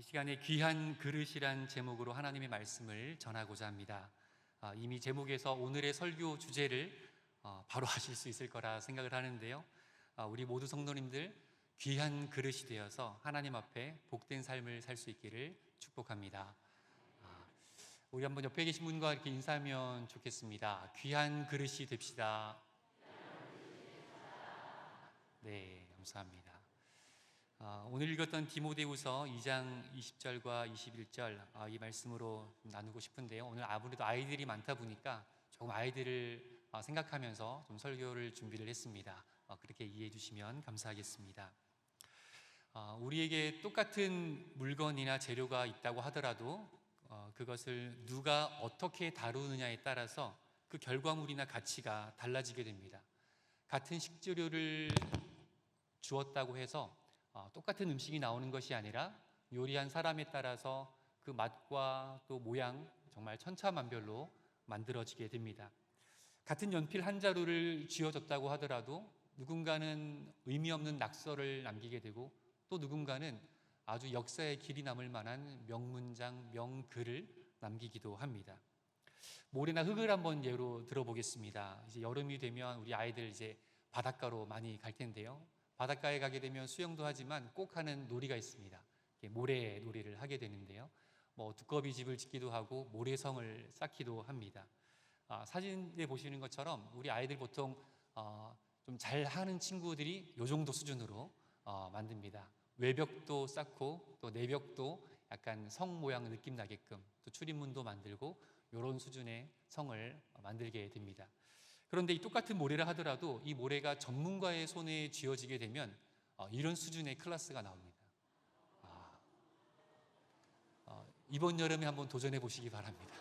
이 시간에 귀한 그릇이란 제목으로 하나님의 말씀을 전하고자 합니다. 이미 제목에서 오늘의 설교 주제를 바로 아실 수 있을 거라 생각을 하는데요. 우리 모두 성도님들 귀한 그릇이 되어서 하나님 앞에 복된 삶을 살 수 있기를 축복합니다. 우리 한번 옆에 계신 분과 이렇게 인사하면 좋겠습니다. 귀한 그릇이 됩시다. 네, 감사합니다. 오늘 읽었던 디모데후서 2장 20절과 21절 이 말씀으로 나누고 싶은데요. 오늘 아무래도 아이들이 많다 보니까 조금 아이들을 생각하면서 좀 설교를 준비를 했습니다. 그렇게 이해해 주시면 감사하겠습니다. 우리에게 똑같은 물건이나 재료가 있다고 하더라도 그것을 누가 어떻게 다루느냐에 따라서 그 결과물이나 가치가 달라지게 됩니다. 같은 식재료를 주었다고 해서 똑같은 음식이 나오는 것이 아니라 요리한 사람에 따라서 그 맛과 또 모양 정말 천차만별로 만들어지게 됩니다. 같은 연필 한 자루를 쥐어줬다고 하더라도 누군가는 의미 없는 낙서를 남기게 되고 또 누군가는 아주 역사에 길이 남을 만한 명문장, 명글을 남기기도 합니다. 모래나 흙을 한번 예로 들어보겠습니다. 이제 여름이 되면 우리 아이들 이제 바닷가로 많이 갈 텐데요. 바닷가에 가게 되면 수영도 하지만 꼭 하는 놀이가 있습니다. 모래 놀이를 하게 되는데요. 두꺼비 집을 짓기도 하고 모래성을 쌓기도 합니다. 사진에 보시는 것처럼 우리 아이들 보통 좀 잘하는 친구들이 이 정도 수준으로 만듭니다. 외벽도 쌓고 또 내벽도 약간 성 모양 느낌 나게끔 또 출입문도 만들고 이런 수준의 성을 만들게 됩니다. 그런데 이 똑같은 모래를 하더라도 이 모래가 전문가의 손에 쥐어지게 되면 이런 수준의 클래스가 나옵니다. 이번 여름에 한번 도전해 보시기 바랍니다.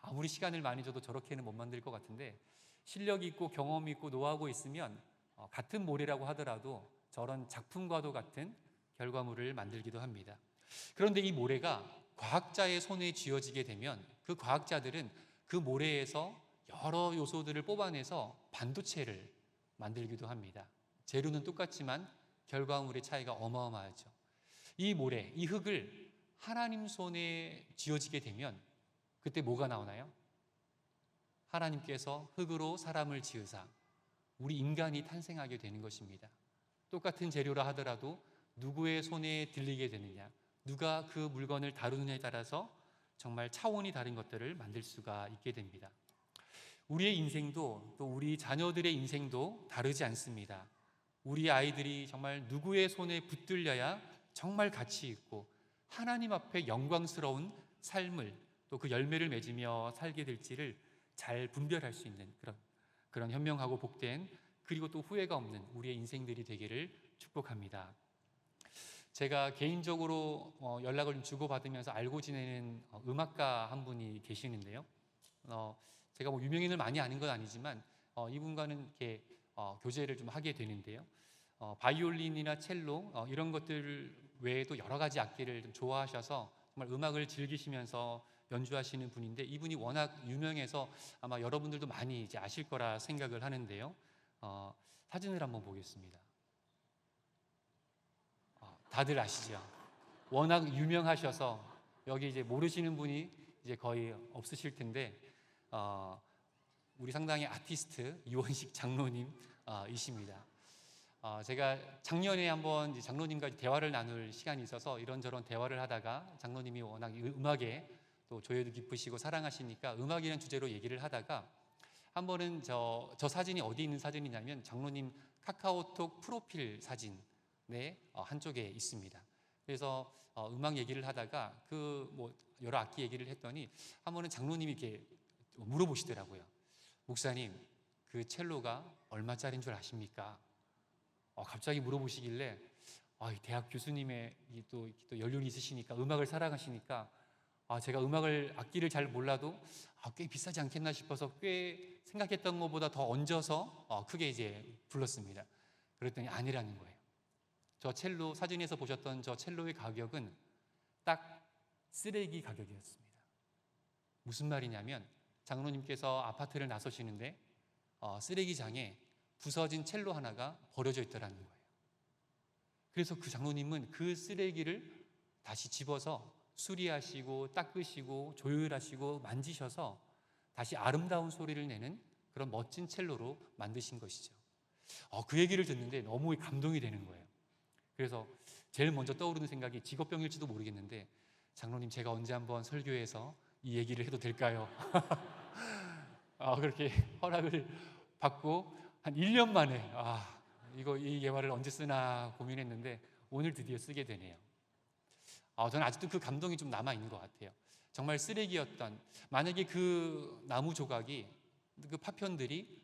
아무리 시간을 많이 줘도 저렇게는 못 만들 것 같은데 실력이 있고 경험이 있고 노하우가 있으면 같은 모래라고 하더라도 저런 작품과도 같은 결과물을 만들기도 합니다. 그런데 이 모래가 과학자의 손에 쥐어지게 되면 그 과학자들은 그 모래에서 여러 요소들을 뽑아내서 반도체를 만들기도 합니다. 재료는 똑같지만 결과물의 차이가 어마어마하죠. 이 모래, 이 흙을 하나님 손에 쥐어지게 되면 그때 뭐가 나오나요? 하나님께서 흙으로 사람을 지으사 우리 인간이 탄생하게 되는 것입니다. 똑같은 재료라 하더라도 누구의 손에 들리게 되느냐, 누가 그 물건을 다루느냐에 따라서 정말 차원이 다른 것들을 만들 수가 있게 됩니다. 우리의 인생도 또 우리 자녀들의 인생도 다르지 않습니다. 우리 아이들이 정말 누구의 손에 붙들려야 정말 가치 있고 하나님 앞에 영광스러운 삶을 또 그 열매를 맺으며 살게 될지를 잘 분별할 수 있는 그런 현명하고 복된 그리고 또 후회가 없는 우리의 인생들이 되기를 축복합니다. 제가 개인적으로 연락을 좀 주고받으면서 알고 지내는 음악가 한 분이 계시는데요. 제가 유명인을 많이 아는 건 아니지만 이분과는 이렇게 교제를 좀 하게 되는데요. 바이올린이나 첼로 이런 것들 외에도 여러 가지 악기를 좀 좋아하셔서 정말 음악을 즐기시면서 연주하시는 분인데 이분이 워낙 유명해서 아마 여러분들도 많이 이제 아실 거라 생각을 하는데요. 사진을 한번 보겠습니다. 다들 아시죠? 워낙 유명하셔서 여기 이제 모르시는 분이 이제 거의 없으실 텐데 우리 상당히 아티스트 이원식 장로님이십니다. 제가 작년에 한번 이제 장로님과 대화를 나눌 시간이 있어서 이런저런 대화를 하다가 장로님이 워낙 음악에 또 조예도 깊으시고 사랑하시니까 음악이라는 주제로 얘기를 하다가 한 번은 저 사진이 어디 있는 사진이냐면 장로님 카카오톡 프로필 사진의 한쪽에 있습니다. 그래서 음악 얘기를 하다가 여러 악기 얘기를 했더니 한 번은 장로님이 이렇게 물어보시더라고요. 목사님, 그 첼로가 얼마짜리인 줄 아십니까? 갑자기 물어보시길래 대학 교수님의 또 연륜이 있으시니까 음악을 사랑하시니까 제가 악기를 잘 몰라도 꽤 비싸지 않겠나 싶어서 꽤 생각했던 것보다 더 얹어서 크게 이제 불렀습니다. 그랬더니 아니라는 거예요. 저 첼로 사진에서 보셨던 저 첼로의 가격은 딱 쓰레기 가격이었습니다. 무슨 말이냐면 장로님께서 아파트를 나서시는데 쓰레기장에 부서진 첼로 하나가 버려져 있더라는 거예요. 그래서 그 장로님은 그 쓰레기를 다시 집어서 수리하시고 닦으시고 조율하시고 만지셔서 다시 아름다운 소리를 내는 그런 멋진 첼로로 만드신 것이죠. 그 얘기를 듣는데 너무 감동이 되는 거예요. 그래서 제일 먼저 떠오르는 생각이 직업병일지도 모르겠는데, 장로님 제가 언제 한번 설교에서 이 얘기를 해도 될까요? 그렇게 허락을 받고 한 1년 만에 이 예화를 언제 쓰나 고민했는데 오늘 드디어 쓰게 되네요. 저는 아직도 그 감동이 좀 남아있는 것 같아요. 정말 쓰레기였던, 만약에 그 나무 조각이, 그 파편들이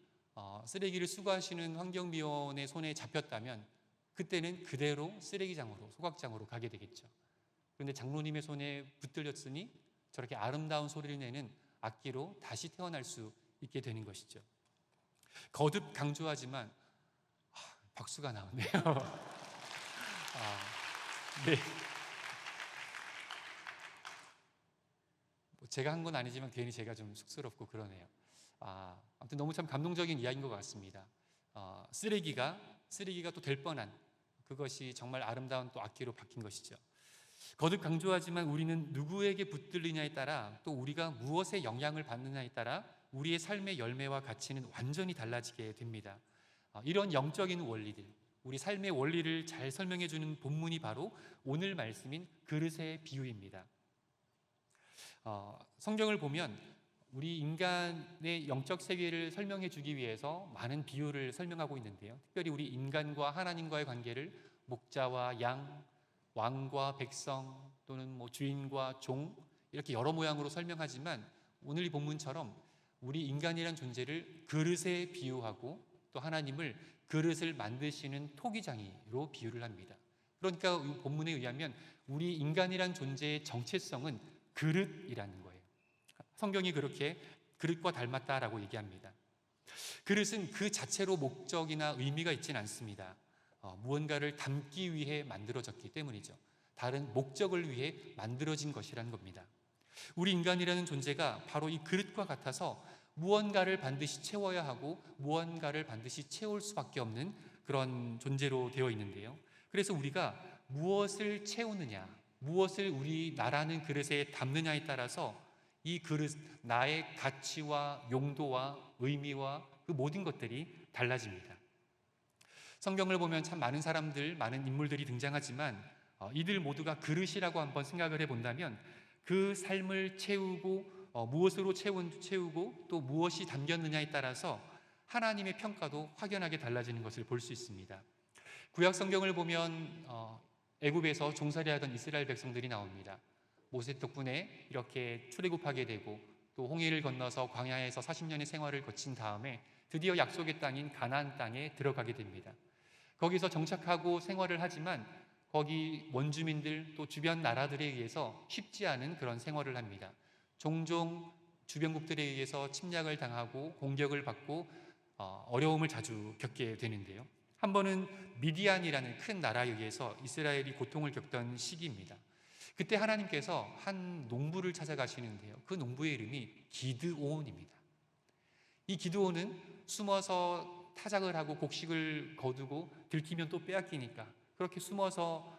쓰레기를 수거하시는 환경미원의 손에 잡혔다면 그때는 그대로 쓰레기장으로, 소각장으로 가게 되겠죠. 그런데 장로님의 손에 붙들렸으니 저렇게 아름다운 소리를 내는 악기로 다시 태어날 수 있게 되는 것이죠. 거듭 강조하지만 박수가 나오네요. 네. 제가 한 건 아니지만 괜히 제가 좀 쑥스럽고 그러네요. 아무튼 너무 참 감동적인 이야기인 것 같습니다. 쓰레기가 또 될 뻔한 그것이 정말 아름다운 또 악기로 바뀐 것이죠. 거듭 강조하지만 우리는 누구에게 붙들리냐에 따라, 또 우리가 무엇에 영향을 받느냐에 따라 우리의 삶의 열매와 가치는 완전히 달라지게 됩니다. 이런 영적인 원리들, 우리 삶의 원리를 잘 설명해 주는 본문이 바로 오늘 말씀인 그릇의 비유입니다. 성경을 보면 우리 인간의 영적 세계를 설명해 주기 위해서 많은 비유를 설명하고 있는데요. 특별히 우리 인간과 하나님과의 관계를 목자와 양, 왕과 백성, 또는 주인과 종, 이렇게 여러 모양으로 설명하지만 오늘 이 본문처럼 우리 인간이란 존재를 그릇에 비유하고 또 하나님을 그릇을 만드시는 토기장이로 비유를 합니다. 그러니까 이 본문에 의하면 우리 인간이란 존재의 정체성은 그릇이라는 거예요. 성경이 그렇게 그릇과 닮았다라고 얘기합니다. 그릇은 그 자체로 목적이나 의미가 있지는 않습니다. 무언가를 담기 위해 만들어졌기 때문이죠. 다른 목적을 위해 만들어진 것이라는 겁니다. 우리 인간이라는 존재가 바로 이 그릇과 같아서 무언가를 반드시 채워야 하고 무언가를 반드시 채울 수밖에 없는 그런 존재로 되어 있는데요. 그래서 우리가 무엇을 채우느냐, 무엇을 우리 나라는 그릇에 담느냐에 따라서 이 그릇, 나의 가치와 용도와 의미와 그 모든 것들이 달라집니다. 성경을 보면 참 많은 사람들, 많은 인물들이 등장하지만 이들 모두가 그릇이라고 한번 생각을 해본다면 그 삶을 채우고 무엇으로 채우고 또 무엇이 담겼느냐에 따라서 하나님의 평가도 확연하게 달라지는 것을 볼 수 있습니다. 구약 성경을 보면 애굽에서 종살이하던 이스라엘 백성들이 나옵니다. 모세 덕분에 이렇게 출애굽하게 되고 또 홍해를 건너서 광야에서 40년의 생활을 거친 다음에 드디어 약속의 땅인 가나안 땅에 들어가게 됩니다. 거기서 정착하고 생활을 하지만 거기 원주민들 또 주변 나라들에 의해서 쉽지 않은 그런 생활을 합니다. 종종 주변국들에 의해서 침략을 당하고 공격을 받고 어려움을 자주 겪게 되는데요. 한 번은 미디안이라는 큰 나라에 의해서 이스라엘이 고통을 겪던 시기입니다. 그때 하나님께서 한 농부를 찾아가시는데요. 그 농부의 이름이 기드온입니다. 이 기드온은 숨어서 타작을 하고 곡식을 거두고 들키면 또 빼앗기니까 그렇게 숨어서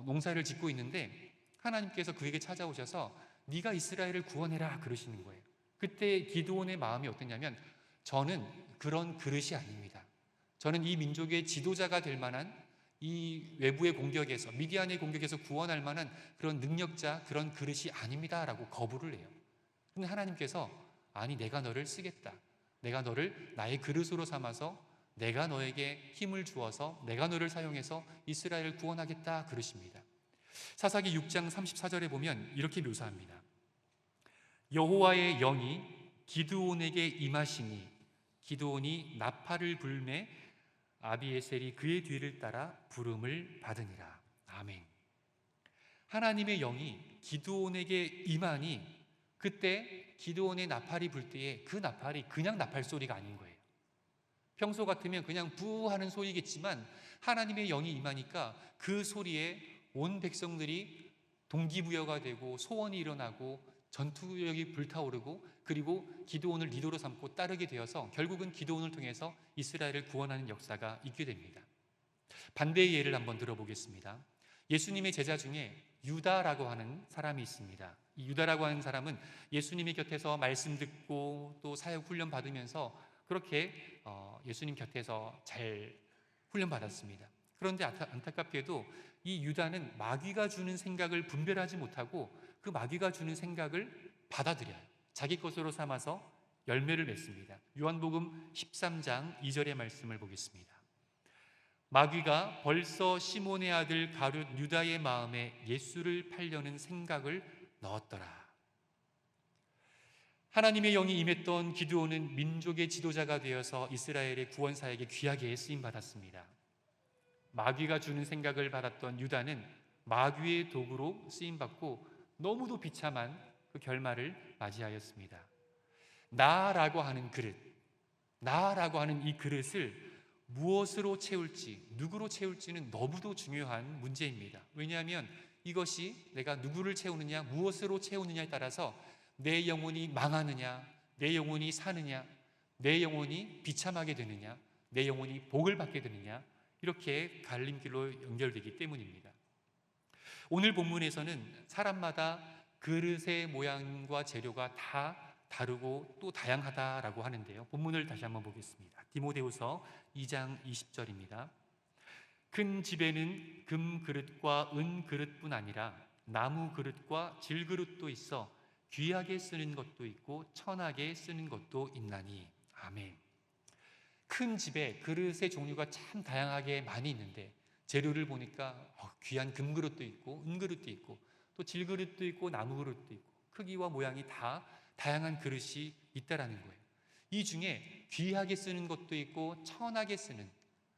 농사를 짓고 있는데 하나님께서 그에게 찾아오셔서 네가 이스라엘을 구원해라 그러시는 거예요. 그때 기드온의 마음이 어땠냐면 저는 그런 그릇이 아닙니다. 저는 이 민족의 지도자가 될 만한 이 외부의 공격에서 미디안의 공격에서 구원할 만한 그런 능력자, 그런 그릇이 아닙니다 라고 거부를 해요. 근데 하나님께서 아니 내가 너를 쓰겠다. 내가 너를 나의 그릇으로 삼아서 내가 너에게 힘을 주어서 내가 너를 사용해서 이스라엘을 구원하겠다 그러십니다. 사사기 6장 34절에 보면 이렇게 묘사합니다. 여호와의 영이 기드온에게 임하시니 기드온이 나팔을 불매 아비에셀이 그의 뒤를 따라 부름을 받으니라. 아멘. 하나님의 영이 기드온에게 임하니 그때 기드온의 나팔이 불 때에 그 나팔이 그냥 나팔 소리가 아닌 거예요. 평소 같으면 그냥 부 하는 소리겠지만 하나님의 영이 임하니까 그 소리에 온 백성들이 동기부여가 되고 소원이 일어나고 전투력이 불타오르고 그리고 기드온을 리더로 삼고 따르게 되어서 결국은 기드온을 통해서 이스라엘을 구원하는 역사가 있게 됩니다. 반대의 예를 한번 들어보겠습니다. 예수님의 제자 중에 유다라고 하는 사람이 있습니다. 이 유다라고 하는 사람은 예수님의 곁에서 말씀 듣고 또 사역 훈련 받으면서 그렇게 예수님 곁에서 잘 훈련 받았습니다. 그런데 안타깝게도 이 유다는 마귀가 주는 생각을 분별하지 못하고 그 마귀가 주는 생각을 받아들여요. 자기 것으로 삼아서 열매를 맺습니다. 요한복음 13장 2절의 말씀을 보겠습니다. 마귀가 벌써 시몬의 아들 가룟 유다의 마음에 예수를 팔려는 생각을 넣었더라. 하나님의 영이 임했던 기드온은 민족의 지도자가 되어서 이스라엘의 구원 사역에 귀하게 쓰임 받았습니다. 마귀가 주는 생각을 받았던 유다는 마귀의 도구로 쓰임 받고 너무도 비참한 그 결말을 맞이하였습니다. 나라고 하는 그릇, 나라고 하는 이 그릇을 무엇으로 채울지, 누구로 채울지는 너무도 중요한 문제입니다. 왜냐하면 이것이 내가 누구를 채우느냐, 무엇으로 채우느냐에 따라서 내 영혼이 망하느냐, 내 영혼이 사느냐, 내 영혼이 비참하게 되느냐, 내 영혼이 복을 받게 되느냐, 이렇게 갈림길로 연결되기 때문입니다. 오늘 본문에서는 사람마다 그릇의 모양과 재료가 다 다르고 또 다양하다라고 하는데요. 본문을 다시 한번 보겠습니다. 디모데후서 2장 20절입니다. 큰 집에는 금 그릇과 은 그릇뿐 아니라 나무 그릇과 질 그릇도 있어 귀하게 쓰는 것도 있고 천하게 쓰는 것도 있나니. 아멘. 큰 집에 그릇의 종류가 참 다양하게 많이 있는데 재료를 보니까 귀한 금 그릇도 있고 은 그릇도 있고 또 질 그릇도 있고 나무 그릇도 있고 크기와 모양이 다 다양한 그릇이 있다라는 거예요. 이 중에 귀하게 쓰는 것도 있고 천하게 쓰는,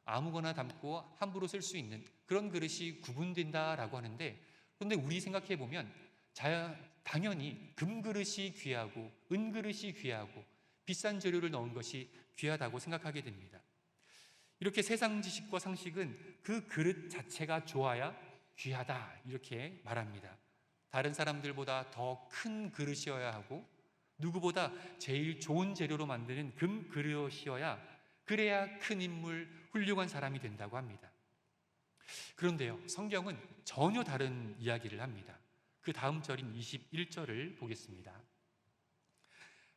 아무거나 담고 함부로 쓸 수 있는 그런 그릇이 구분된다라고 하는데, 그런데 우리 생각해 보면 당연히 금 그릇이 귀하고 은 그릇이 귀하고 비싼 재료를 넣은 것이 귀하다고 생각하게 됩니다. 이렇게 세상 지식과 상식은 그 그릇 자체가 좋아야 귀하다 이렇게 말합니다. 다른 사람들보다 더 큰 그릇이어야 하고 누구보다 제일 좋은 재료로 만드는 금 그릇이어야 그래야 큰 인물, 훌륭한 사람이 된다고 합니다. 그런데요, 성경은 전혀 다른 이야기를 합니다. 그 다음 절인 21절을 보겠습니다.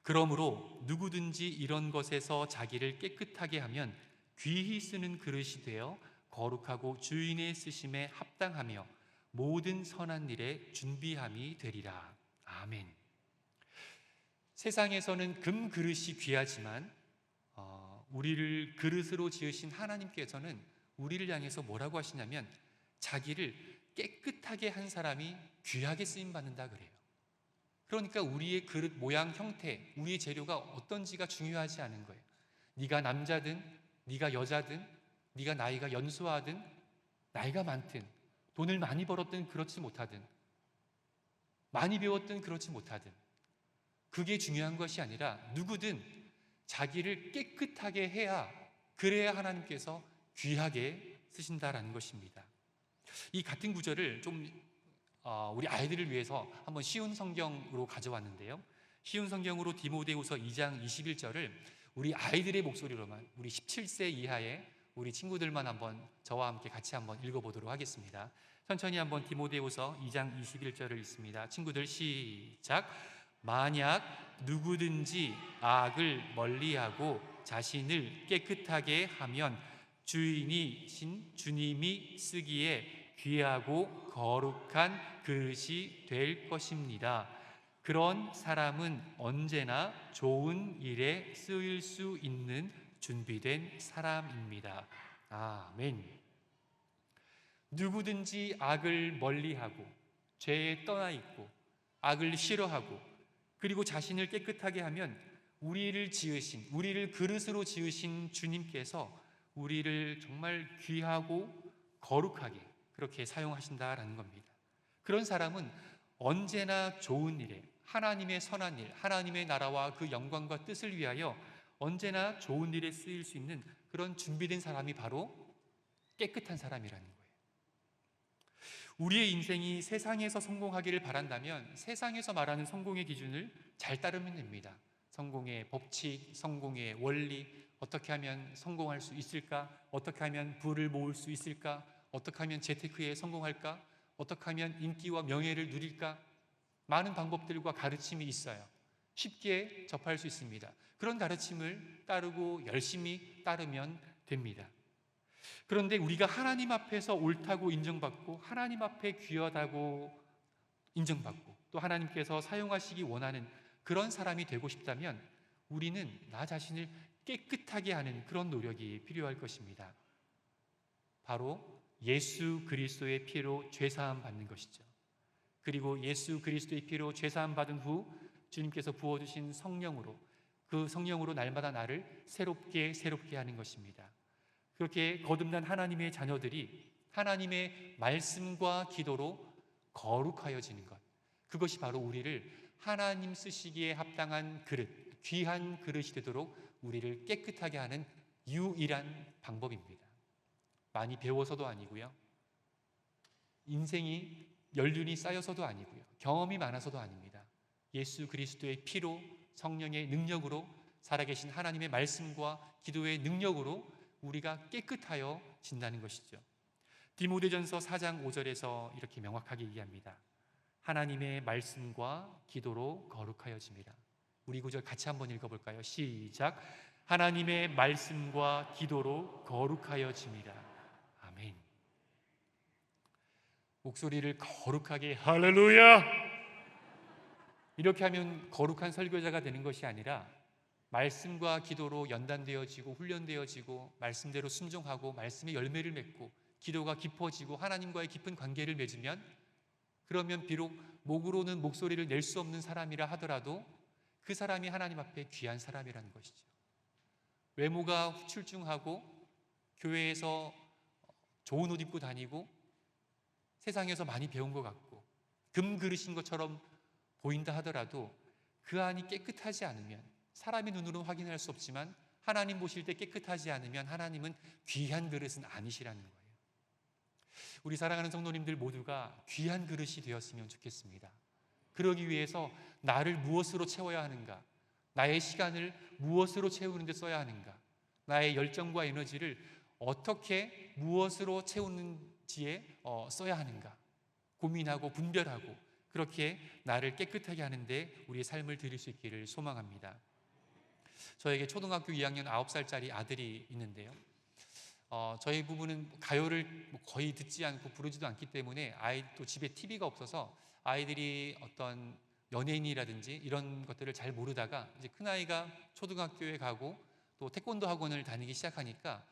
그러므로 누구든지 이런 것에서 자기를 깨끗하게 하면 귀히 쓰는 그릇이 되어 거룩하고 주인의 쓰심에 합당하며 모든 선한 일에 준비함이 되리라. 아멘. 세상에서는 금 그릇이 귀하지만 우리를 그릇으로 지으신 하나님께서는 우리를 향해서 뭐라고 하시냐면 자기를 깨끗하게 한 사람이 귀하게 쓰임받는다 그래요. 그러니까 우리의 그릇 모양, 형태, 우리의 재료가 어떤지가 중요하지 않은 거예요. 네가 남자든 네가 여자든 네가 나이가 연소하든 나이가 많든 돈을 많이 벌었든 그렇지 못하든 많이 배웠든 그렇지 못하든 그게 중요한 것이 아니라 누구든 자기를 깨끗하게 해야, 그래야 하나님께서 귀하게 쓰신다라는 것입니다. 이 같은 구절을 좀 우리 아이들을 위해서 한번 쉬운 성경으로 가져왔는데요. 쉬운 성경으로 디모데후서 2장 21절을 우리 아이들의 목소리로만, 우리 17세 이하의 우리 친구들만 한번 저와 함께 같이 한번 읽어보도록 하겠습니다. 천천히 한번 디모데후서 2장 21절을 읽습니다. 친구들 시작. 만약 누구든지 악을 멀리하고 자신을 깨끗하게 하면 주인이신 주님이 쓰기에 귀하고 거룩한 그릇이 될 것입니다. 그런 사람은 언제나 좋은 일에 쓰일 수 있는 준비된 사람입니다. 아멘. 누구든지 악을 멀리하고 죄에 떠나 있고 악을 싫어하고 그리고 자신을 깨끗하게 하면 우리를 지으신, 우리를 그릇으로 지으신 주님께서 우리를 정말 귀하고 거룩하게 그렇게 사용하신다라는 겁니다. 그런 사람은 언제나 좋은 일에, 하나님의 선한 일, 하나님의 나라와 그 영광과 뜻을 위하여 언제나 좋은 일에 쓰일 수 있는 그런 준비된 사람이 바로 깨끗한 사람이라는 거예요. 우리의 인생이 세상에서 성공하기를 바란다면 세상에서 말하는 성공의 기준을 잘 따르면 됩니다. 성공의 법칙, 성공의 원리, 어떻게 하면 성공할 수 있을까? 어떻게 하면 부를 모을 수 있을까? 어떻게 하면 재테크에 성공할까? 어떻게 하면 인기와 명예를 누릴까? 많은 방법들과 가르침이 있어요. 쉽게 접할 수 있습니다. 그런 가르침을 따르고 열심히 따르면 됩니다. 그런데 우리가 하나님 앞에서 옳다고 인정받고 하나님 앞에 귀하다고 인정받고 또 하나님께서 사용하시기 원하는 그런 사람이 되고 싶다면 우리는 나 자신을 깨끗하게 하는 그런 노력이 필요할 것입니다. 바로 예수 그리스도의 피로 죄사함 받는 것이죠. 그리고 예수 그리스도의 피로 죄사함 받은 후 주님께서 부어주신 성령으로 그 성령으로 날마다 나를 새롭게 하는 것입니다. 그렇게 거듭난 하나님의 자녀들이 하나님의 말씀과 기도로 거룩하여지는 것, 그것이 바로 우리를 하나님 쓰시기에 합당한 그릇, 귀한 그릇이 되도록 우리를 깨끗하게 하는 유일한 방법입니다. 많이 배워서도 아니고요, 인생이 연륜이 쌓여서도 아니고요, 경험이 많아서도 아닙니다. 예수 그리스도의 피로, 성령의 능력으로, 살아계신 하나님의 말씀과 기도의 능력으로 우리가 깨끗하여 진다는 것이죠. 디모데전서 4장 5절에서 이렇게 명확하게 얘기합니다. 하나님의 말씀과 기도로 거룩하여집니다. 우리 구절 같이 한번 읽어볼까요? 시작. 하나님의 말씀과 기도로 거룩하여집니다. 아멘. 목소리를 거룩하게 할렐루야! 이렇게 하면 거룩한 설교자가 되는 것이 아니라 말씀과 기도로 연단되어지고 훈련되어지고 말씀대로 순종하고 말씀의 열매를 맺고 기도가 깊어지고 하나님과의 깊은 관계를 맺으면, 그러면 비록 목으로는 목소리를 낼 수 없는 사람이라 하더라도 그 사람이 하나님 앞에 귀한 사람이라는 것이죠. 외모가 출중하고 교회에서 좋은 옷 입고 다니고 세상에서 많이 배운 것 같고 금 그릇인 것처럼 보인다 하더라도 그 안이 깨끗하지 않으면, 사람의 눈으로는 확인할 수 없지만 하나님 보실 때 깨끗하지 않으면 하나님은 귀한 그릇은 아니시라는 거예요. 우리 사랑하는 성도님들 모두가 귀한 그릇이 되었으면 좋겠습니다. 그러기 위해서 나를 무엇으로 채워야 하는가? 나의 시간을 무엇으로 채우는 데 써야 하는가? 나의 열정과 에너지를 어떻게 무엇으로 채우는지에 써야 하는가? 고민하고 분별하고 그렇게 나를 깨끗하게 하는데 우리의 삶을 드릴 수 있기를 소망합니다. 저에게 초등학교 2학년 9살짜리 아들이 있는데요, 저희 부부는 가요를 거의 듣지 않고 부르지도 않기 때문에 또 집에 TV가 없어서 아이들이 어떤 연예인이라든지 이런 것들을 잘 모르다가 이제 큰아이가 초등학교에 가고 또 태권도 학원을 다니기 시작하니까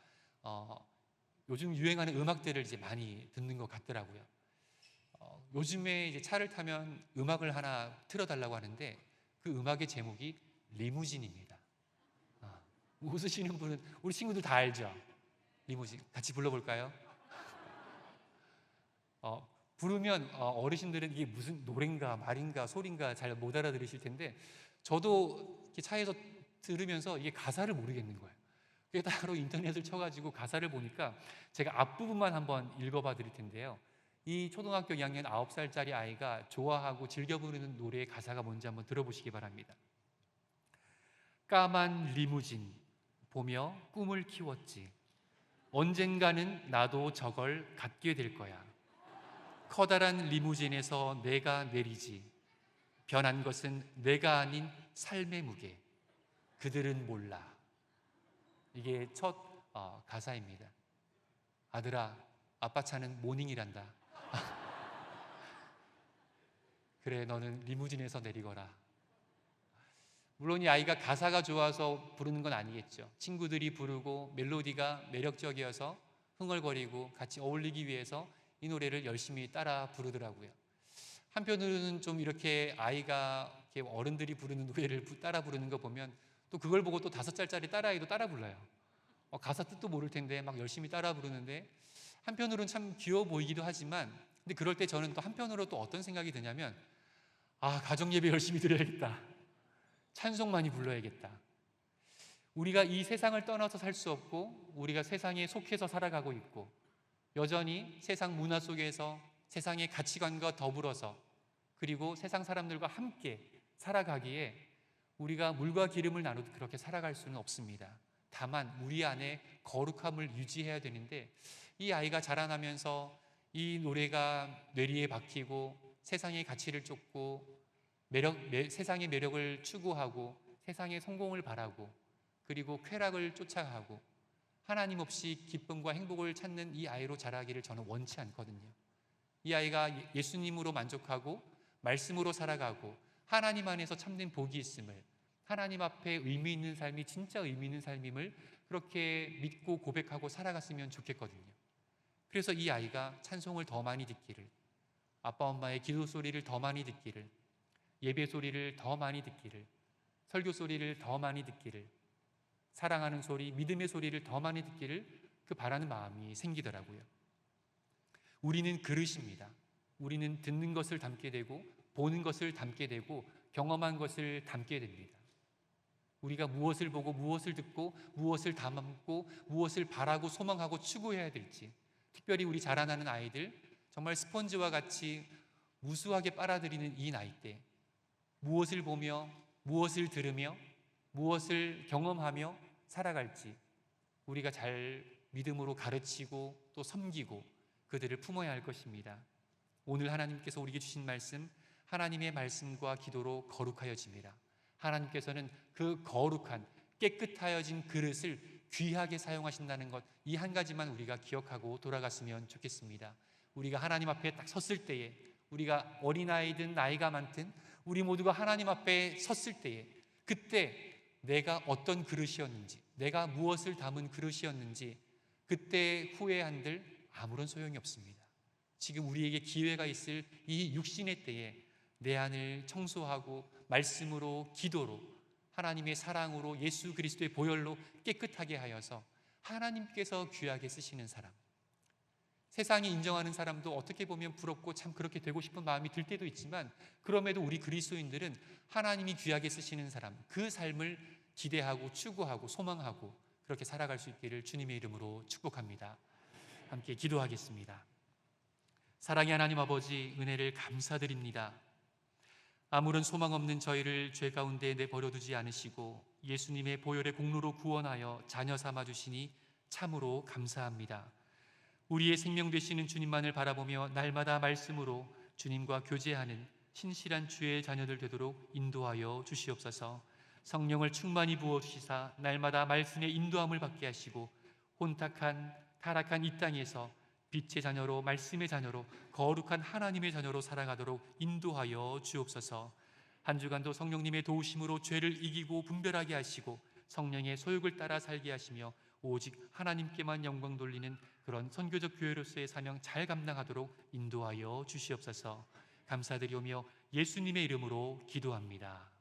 요즘 유행하는 음악들을 이제 많이 듣는 것 같더라고요. 요즘에 이제 차를 타면 음악을 하나 틀어달라고 하는데 그 음악의 제목이 리무진입니다. 웃으시는 분은 우리 친구들 다 알죠? 리무진 같이 불러볼까요? 부르면 어르신들은 이게 무슨 노래인가 말인가 소리인가 잘 못 알아들으실 텐데 저도 이렇게 차에서 들으면서 이게 가사를 모르겠는 거예요. 그래서 따로 인터넷을 쳐가지고 가사를 보니까 제가 앞부분만 한번 읽어봐 드릴 텐데요, 이 초등학교 2학년 9살짜리 아이가 좋아하고 즐겨 부르는 노래의 가사가 뭔지 한번 들어보시기 바랍니다. 까만 리무진 보며 꿈을 키웠지. 언젠가는 나도 저걸 갖게 될 거야. 커다란 리무진에서 내가 내리지. 변한 것은 내가 아닌 삶의 무게. 그들은 몰라. 이게 첫 가사입니다. 아들아, 아빠 차는 모닝이란다. 그래, 너는 리무진에서 내리거라. 물론 이 아이가 가사가 좋아서 부르는 건 아니겠죠. 친구들이 부르고 멜로디가 매력적이어서 흥얼거리고 같이 어울리기 위해서 이 노래를 열심히 따라 부르더라고요. 한편으로는 좀 이렇게 아이가 이렇게 어른들이 부르는 노래를 따라 부르는 거 보면 또 그걸 보고 또 5살짜리 딸아이도 따라 불러요. 가사 뜻도 모를 텐데 막 열심히 따라 부르는데 한편으로는 참 귀여워 보이기도 하지만, 근데 그럴 때 저는 또 한편으로 또 어떤 생각이 드냐면, 가정 예배 열심히 드려야겠다. 찬송 많이 불러야겠다. 우리가 이 세상을 떠나서 살 수 없고 우리가 세상에 속해서 살아가고 있고 여전히 세상 문화 속에서 세상의 가치관과 더불어서 그리고 세상 사람들과 함께 살아가기에 우리가 물과 기름을 나눠도 그렇게 살아갈 수는 없습니다. 다만 우리 안에 거룩함을 유지해야 되는데, 이 아이가 자라나면서 이 노래가 뇌리에 박히고 세상의 가치를 쫓고 세상의 매력을 추구하고 세상의 성공을 바라고 그리고 쾌락을 쫓아가고 하나님 없이 기쁨과 행복을 찾는 이 아이로 자라기를 저는 원치 않거든요. 이 아이가 예수님으로 만족하고 말씀으로 살아가고 하나님 안에서 참된 복이 있음을, 하나님 앞에 의미 있는 삶이 진짜 의미 있는 삶임을 그렇게 믿고 고백하고 살아갔으면 좋겠거든요. 그래서 이 아이가 찬송을 더 많이 듣기를, 아빠 엄마의 기도 소리를 더 많이 듣기를, 예배 소리를 더 많이 듣기를, 설교 소리를 더 많이 듣기를, 사랑하는 소리, 믿음의 소리를 더 많이 듣기를 그 바라는 마음이 생기더라고요. 우리는 그릇입니다. 우리는 듣는 것을 담게 되고 보는 것을 담게 되고 경험한 것을 담게 됩니다. 우리가 무엇을 보고 무엇을 듣고 무엇을 담고 무엇을 바라고 소망하고 추구해야 될지, 특별히 우리 자라나는 아이들, 정말 스펀지와 같이 무수하게 빨아들이는 이 나이 때 무엇을 보며 무엇을 들으며 무엇을 경험하며 살아갈지 우리가 잘 믿음으로 가르치고 또 섬기고 그들을 품어야 할 것입니다. 오늘 하나님께서 우리에게 주신 말씀, 하나님의 말씀과 기도로 거룩하여집니다. 하나님께서는 그 거룩한 깨끗하여진 그릇을 귀하게 사용하신다는 것, 이 한 가지만 우리가 기억하고 돌아갔으면 좋겠습니다. 우리가 하나님 앞에 딱 섰을 때에, 우리가 어린아이든 나이가 많든 우리 모두가 하나님 앞에 섰을 때에, 그때 내가 어떤 그릇이었는지, 내가 무엇을 담은 그릇이었는지 그때 후회한들 아무런 소용이 없습니다. 지금 우리에게 기회가 있을 이 육신의 때에 내 안을 청소하고 말씀으로, 기도로, 하나님의 사랑으로, 예수 그리스도의 보혈로 깨끗하게 하여서 하나님께서 귀하게 쓰시는 사람, 세상이 인정하는 사람도 어떻게 보면 부럽고 참 그렇게 되고 싶은 마음이 들 때도 있지만, 그럼에도 우리 그리스도인들은 하나님이 귀하게 쓰시는 사람, 그 삶을 기대하고 추구하고 소망하고 그렇게 살아갈 수 있기를 주님의 이름으로 축복합니다. 함께 기도하겠습니다. 사랑의 하나님 아버지, 은혜를 감사드립니다. 아무런 소망 없는 저희를 죄 가운데 내버려두지 않으시고 예수님의 보혈의 공로로 구원하여 자녀 삼아 주시니 참으로 감사합니다. 우리의 생명 되시는 주님만을 바라보며 날마다 말씀으로 주님과 교제하는 신실한 주의 자녀들 되도록 인도하여 주시옵소서. 성령을 충만히 부어주시사 날마다 말씀의 인도함을 받게 하시고 혼탁한 타락한 이 땅에서 빛의 자녀로, 말씀의 자녀로, 거룩한 하나님의 자녀로 살아가도록 인도하여 주옵소서. 한 주간도 성령님의 도우심으로 죄를 이기고 분별하게 하시고 성령의 소욕을 따라 살게 하시며 오직 하나님께만 영광 돌리는 그런 선교적 교회로서의 사명 잘 감당하도록 인도하여 주시옵소서. 감사드리오며 예수님의 이름으로 기도합니다.